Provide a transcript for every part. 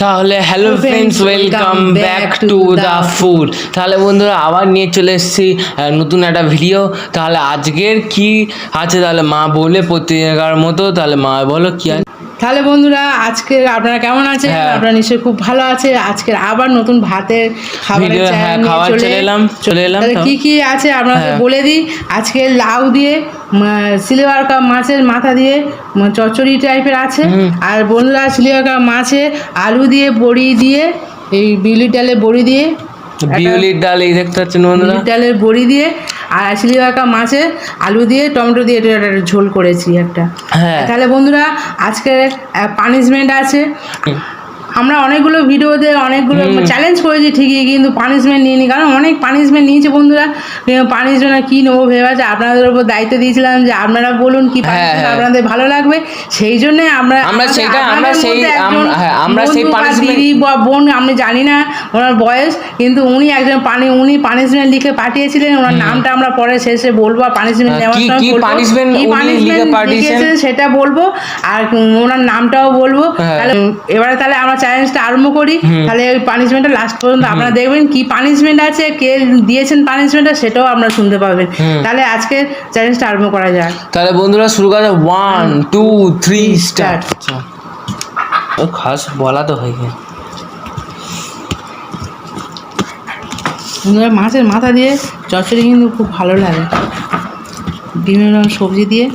তাহলে hello friends, welcome back to the food. তাহলে বন্ধুরা আবার নিয়ে চলে এসেছি নতুন একটা ভিডিও। তাহলে আজকের কি আছে তাহলে মা বলে প্রতিকার মতো, তাহলে মা বলো কি আছে। তাহলে বন্ধুরা আজকে আপনারা কেমন আছেন? হ্যাঁ। আপনারা নিশ্চয়ই খুব ভালো আছে। আজকের আবার নতুন ভাতের খাবারের ভিডিও, চ্যানেল হ্যাঁ, নিয়ে খাবার চলে এলাম। তাহলে তো কি কি আছে আপনাদের হ্যাঁ। বলে দিই। আজকে লাউ দিয়ে সিলভার কাপ মাছের মাথা দিয়ে চচ্চড়ি টাইপের আছে। আর বন্ধুরা সিলভার কাপ মাছে আলু দিয়ে বড়ি দিয়ে এই বিউলির ডালে বড়ি দিয়ে বিউলির ডাল এই দেখতে পাচ্ছেন বন্ধুরা, বিউলির ডালের বড়ি দিয়ে আর সিলভার কাপ মাছে আলু দিয়ে টমেটো দিয়ে এটা একটা ঝোল করেছি একটা। হ্যাঁ। তাহলে বন্ধুরা আজকে পানিশমেন্ট আছে। আমরা অনেকগুলো ভিডিওতে অনেকগুলো চ্যালেঞ্জ করেছি ঠিকই, কিন্তু পানিশমেন্ট নিইনি, কারণ অনেক পানিশমেন্ট নিয়েছে বন্ধুরা। পানিশমেন্ট কী নেবো ভেবে আছে, আপনাদের উপর দায়িত্ব দিয়েছিলাম যে আপনারা বলুন কি পানিশমেন্ট আপনাদের ভালো লাগবে। সেই জন্যে আমরা সেই দিদি বা বোন আমি জানি না ওনার বয়স, কিন্তু উনি একজন উনি পানিশমেন্ট লিখে পাঠিয়েছিলেন। ওনার নামটা আমরা পরে শেষে বলবো, পানিশমেন্ট নেওয়ার সময় কি পানিশমেন্ট লিখেছেন সেটা বলবো, আর ওনার নামটাও বলবো। তাহলে এবারে তাহলে আমরা চ্যালেঞ্জটা আরম্ভ করি। তাহলে ওই পানিশমেন্টটা লাস্ট পর্যন্ত আপনারা দেখবেন কি পানিশমেন্ট আছে, কে দিয়েছেন পানিশমেন্টটা সেটাও আপনারা শুনতে পাবেন। তাহলে আজকে চ্যালেঞ্জটা আরম্ভ করা যাক। তাহলে বন্ধুরা শুরু করা যাক। 1 2 3 স্টার্ট। ও খাস বলা তো হয়ে গেছে। মাছের মাথা দিয়ে চচ্চড়ি কিন্তু খুব ভালো লাগে, বিভিন্ন রকম সবজি দিয়ে।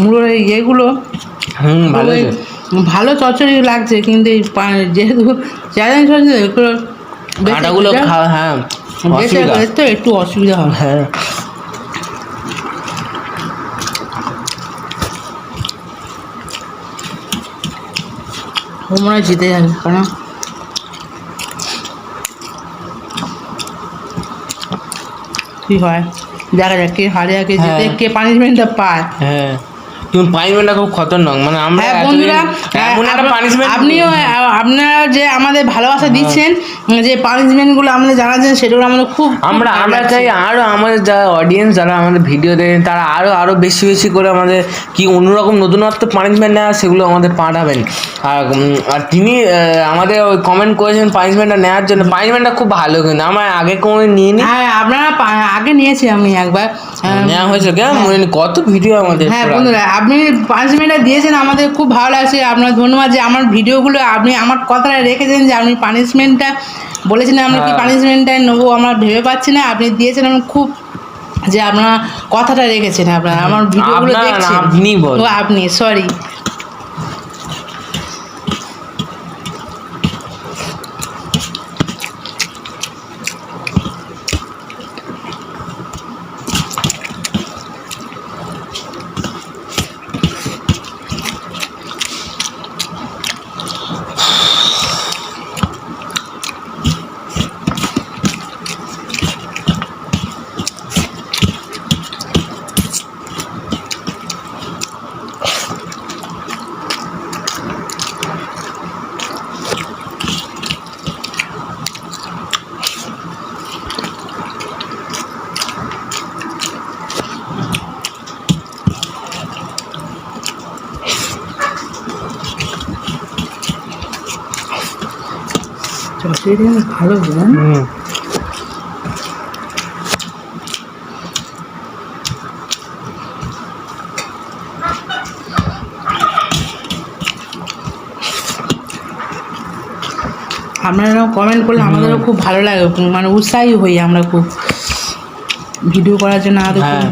মূলোর এই ইয়েগুলো ভালো চচ্চড়ি লাগছে, কিন্তু এই যেহেতু চ্যালেঞ্জ হচ্ছে কাঁটাগুলো হ্যাঁ তো একটু অসুবিধা হয়। হ্যাঁ, ও মনে হয় জিতে যাবে, কারণ কি হয় দেখা যাক কে হারে, কে জিতে, কে পানিশমেন্টটা পায়। হ্যাঁ তুমি পানিশমেন্টটা খুব খতরনাক, মানে আমরা বন্ধুরা এমন একটা পানিশমেন্ট আপনিও আপনারা যে আমাদের ভালোবাসা দিচ্ছেন, যে পানিশমেন্টগুলো আমাদের জানাচ্ছেন, সেগুলো আমাদের খুব আমরা চাই আরও আমাদের যারা অডিয়েন্স, যারা আমাদের ভিডিও দেখেন, তারা আরও বেশি বেশি করে আমাদের কি অন্যরকম নতুনত্ব পানিশমেন্ট নেওয়া সেগুলো আমাদের পাঠাবেন। আর তিনি আমাদের ওই কমেন্ট করেছেন পানিশমেন্টটা নেওয়ার জন্য। পানিশমেন্টটা খুব ভালো, কিন্তু আমার আগে কোনো নিয়ে নি। হ্যাঁ আপনারা আগে নিয়েছি, আমি একবার নেওয়া হয়েছে কেন কত ভিডিও আমাদের। হ্যাঁ বন্ধুরা আপনি পানিশমেন্টটা দিয়েছেন, আমাদের খুব ভালো লাগছে। আপনার ধন্যবাদ যে আমার ভিডিওগুলো আপনি আমার কথাটা রেখেছেন, যে আপনি পানিশমেন্টটা বলেছেন আমরা কি পানিশমেন্টটা নেবো আমরা ভেবে পাচ্ছি না। আপনি দিয়েছেন, আমার খুব যে আপনার কথাটা রেখেছেন, আপনার আমার ভিডিওগুলো দেখছেন। আপনি সরি। চচ্চড়ি ভালো জানেন। আপনারাও কমেন্ট করলে আমাদেরও খুব ভালো লাগে, মানে উৎসাহী হই আমরা খুব ভিডিও করার জন্য। আরও হ্যাঁ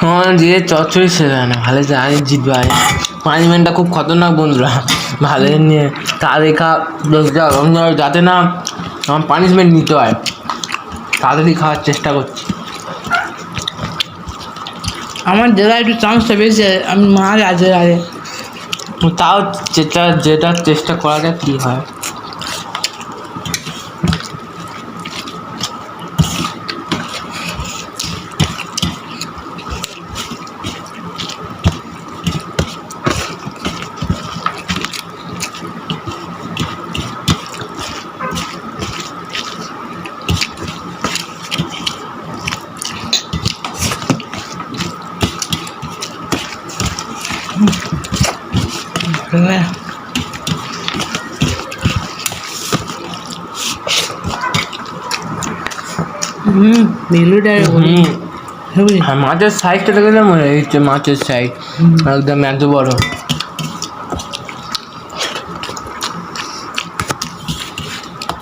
আমার যে চচ্চড়ি সে যায় না, ভালো জানি জিতবে। পানিশমেন্টটা খুব খতরনাক বন্ধুরা, ভালো নিয়ে তা দেখা যাতে না আমার পানিশমেন্ট নিতে হয়, তাড়াতাড়ি খাওয়ার চেষ্টা করছি। আমার যেটা একটু চান্সটা বেশি, আমি মাছ আছে আগে, তাও যেটা চেষ্টা করা যায় কী হয়। মাছের সাইজটা দেখে মনে হচ্ছে মাছের সাইজ একদম এত বড়।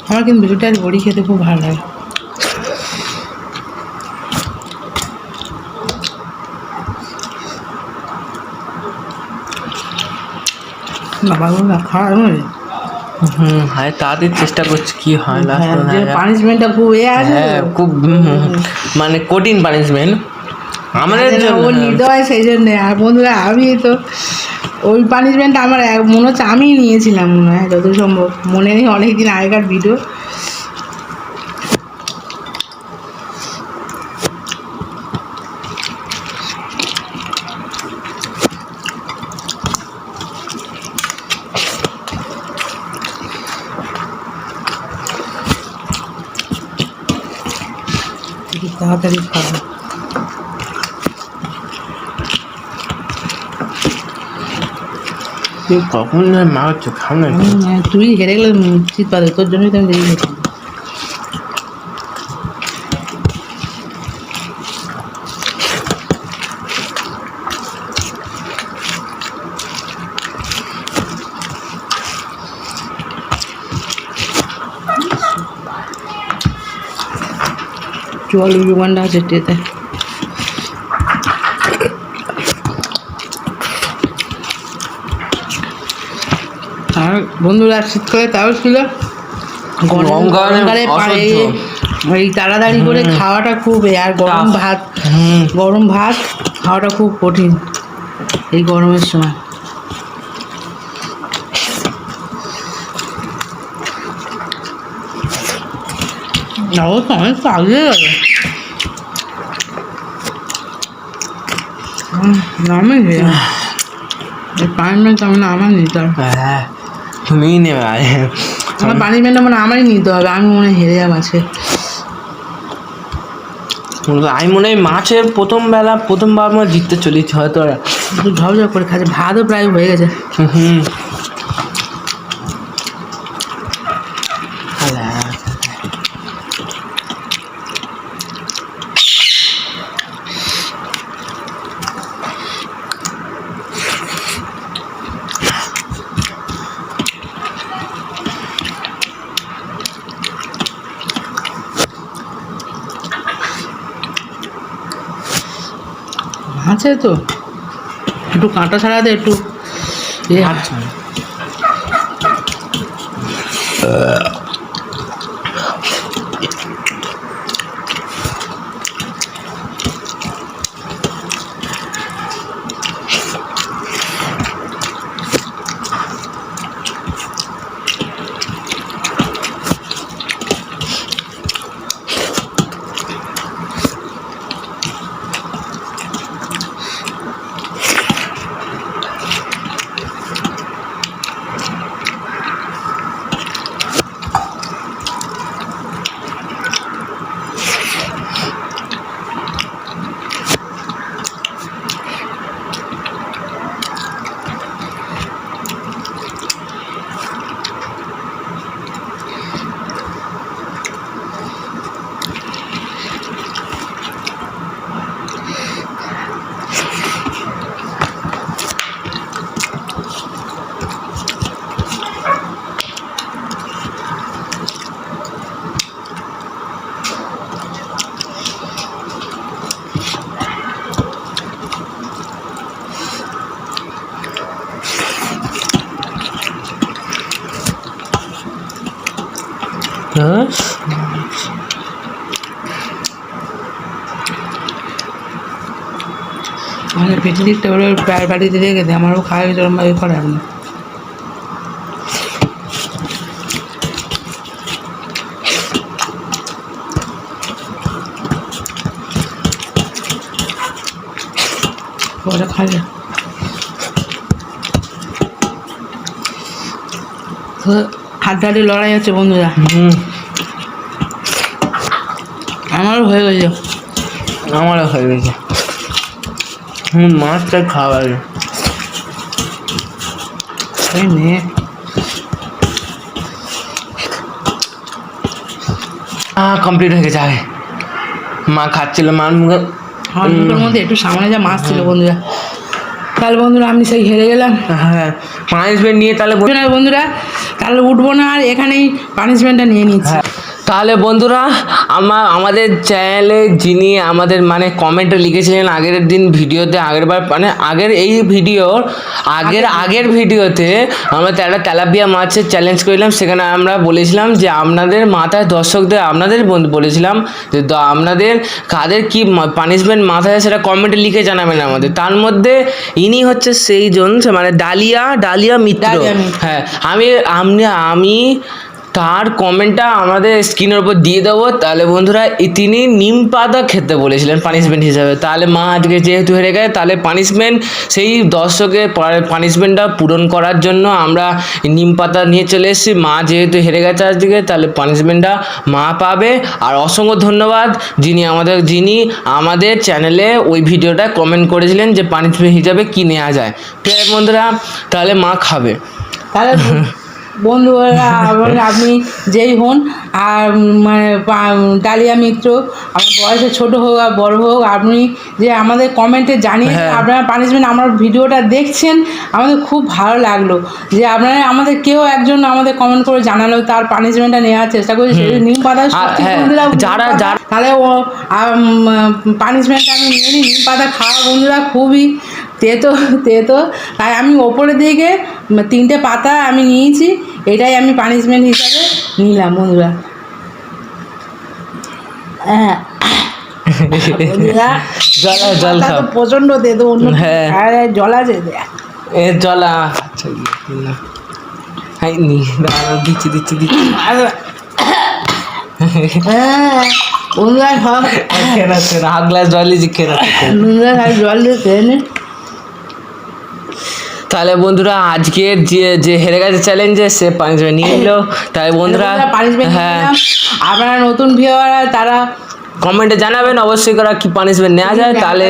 আমার কিন্তু বেলুটার বড়ি খেতে খুব ভালো লাগে। বাবাগুলো খাওয়া হ্যাঁ তাড়াতাড়ি চেষ্টা করছি কি হয় না। পানিশমেন্টটা খুব হ্যাঁ খুব মানে কঠিন পানিশমেন্ট আমাদের ও নিতে হয় সেই জন্যে। আর বন্ধুরা আমি তো ওই পানিশমেন্টটা আমার মনে হচ্ছে আমিই নিয়েছিলাম মনে হয়, যত সম্ভব মনে নেই, অনেকদিন আগেকার ভিডিও। তাড়াতাড়ি খাবো। কখন মা হচ্ছে খাও না, তুই হেরে গেলে উচিত পাবে, তোর জন্যই তো আমি বেরিয়ে গেছি। জল উগান্ডা আছে টেতে। আর বন্ধুরা শীতকালে তাও ছিল গরমকালে এই তাড়াতাড়ি করে খাওয়াটা খুব, আর গরম ভাত খাওয়াটা খুব কঠিন এই গরমের সময়। অনেক তো আগে গেল নামে পানিশমেন্ট মানে আমার নিতে হবে। হ্যাঁ তুমিই নেবে আমার পানিশমেন্টটা মানে আমারই নিতে হবে, আমি মনে হয় হেরে যাবো আছে। আমি মনে হয় মাছের প্রথমবার আমার জিততে চলেছি হয়তো। একটু ঝরঝর করে খাচ্ছে, ভাতও প্রায় হয়ে গেছে। আছে তো একটু কাঁটা ছাড়াতে একটু আচ্ছা হ্যাঁ আমাদের পেটের দিকটা ওরা প্রায় বাড়িতে রেখে দেয়, আমারও খাওয়া জন্য করে আপনি। ওরা খাবে হাড্ডাহাড্ডি লড়াই আছে বন্ধুরা। আমারও হয়ে গেছে। আমারও হয়ে গেছে। মাছটা খাওয়া এই মেয়ে কমপ্লিট হয়ে গেছে। আগে মা খাচ্ছিল, মার মুখে আমার মুখের মধ্যে একটু সামনে যা মাছ ছিল বন্ধুরা। তাহলে বন্ধুরা আমি সেই হেরে গেলাম। হ্যাঁ পানিশমেন্ট নিয়ে তাহলে বন্ধুরা তাহলে উঠবো না, আর এখানেই পানিশমেন্টটা নিয়ে নিচ্ছি। তাহলে বন্ধুরা আমাদের চ্যানেলে যিনি আমাদের মানে কমেন্টে লিখেছিলেন আগের দিন ভিডিওতে, আগেরবার মানে আগের ভিডিওতে আমরা তেলাপিয়া মাছের চ্যালেঞ্জ করলাম। সেখানে আমরা বলেছিলাম যে আপনাদের মাথায় দর্শকদের আপনাদের বন্ধু বলেছিলাম যে আপনাদের কাদের কি পানিশমেন্ট মাথায় সেটা কমেন্টে লিখে জানাবেন আমাদের। তার মধ্যে ইনি হচ্ছে সেই জন মানে ডালিয়া মিত্র। হ্যাঁ আমি তার কমেন্টটা আমাদের স্ক্রিনের উপর দিয়ে দেবো। তাহলে বন্ধুরা তিনি নিম পাতা খেতে বলেছিলেন পানিশমেন্ট হিসাবে। তাহলে মা আজকে যেহেতু হেরে গেছে, তাহলে পানিশমেন্ট সেই দর্শকের পানিশমেন্টটা পূরণ করার জন্য আমরা নিম পাতা নিয়ে চলে এসেছি। মা যেহেতু হেরে গেছে আজকে, তাহলে পানিশমেন্টটা মা পাবে। আর অসংখ্য ধন্যবাদ যিনি আমাদের চ্যানেলে ওই ভিডিওটা কমেন্ট করেছিলেন যে পানিশমেন্ট হিসাবে কী নেওয়া যায়। ঠিক আছে বন্ধুরা, তাহলে মা খাবে। তাহলে বন্ধুরা আপনি যেই হন, আর মানে ডালিয়া মিত্র আমার বয়সে ছোট হোক আর বড় হোক, আপনি যে আমাদের কমেন্টে জানিয়ে আপনারা পানিশমেন্ট আমার ভিডিওটা দেখছেন, আমাদের খুব ভালো লাগলো যে আপনারা আমাদের কেউ একজন আমাদের কমেন্ট করে জানালো তার পানিশমেন্টটা নেওয়ার চেষ্টা করছি। সেই নিম পাতা যারা তাহলে পানিশমেন্টটা আমি নিয়ে নিই। নিম পাতা খাওয়া বন্ধুরা খুবই তেতো, তাই আমি ওপরের দিকে 3টে পাতা আমি নিয়েছি, এটাই আমি পানিশমেন্ট হিসাবে নিলাম বন্ধুরা। হ্যাঁ জল খাও, প্রচন্ড তেতো। অন্য জল আছে জল দিচ্ছি বন্ধুরা হাফ গ্লাস জল দিচ্ছি, জল দিয়ে খেয়ে নে। তাহলে বন্ধুরা আজকের যে হেরে গেছে চ্যালেঞ্জে সে পানিশমেন্ট নিয়ে নিল। তাই বন্ধুরা হ্যাঁ আপনারা নতুন ভিউয়াররা তারা কমেন্টে জানাবেন অবশ্যই করা কি পানিশমেন্ট নেওয়া যায়। তাহলে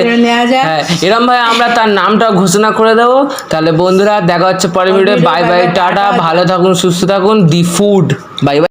হ্যাঁ এরম ভাই আমরা তার নামটা ঘোষণা করে দেবো। তাহলে বন্ধুরা দেখা হচ্ছে পরের ভিডিও। বাই বাই, টাটা, ভালো থাকুন, সুস্থ থাকুন। The food, bye bye.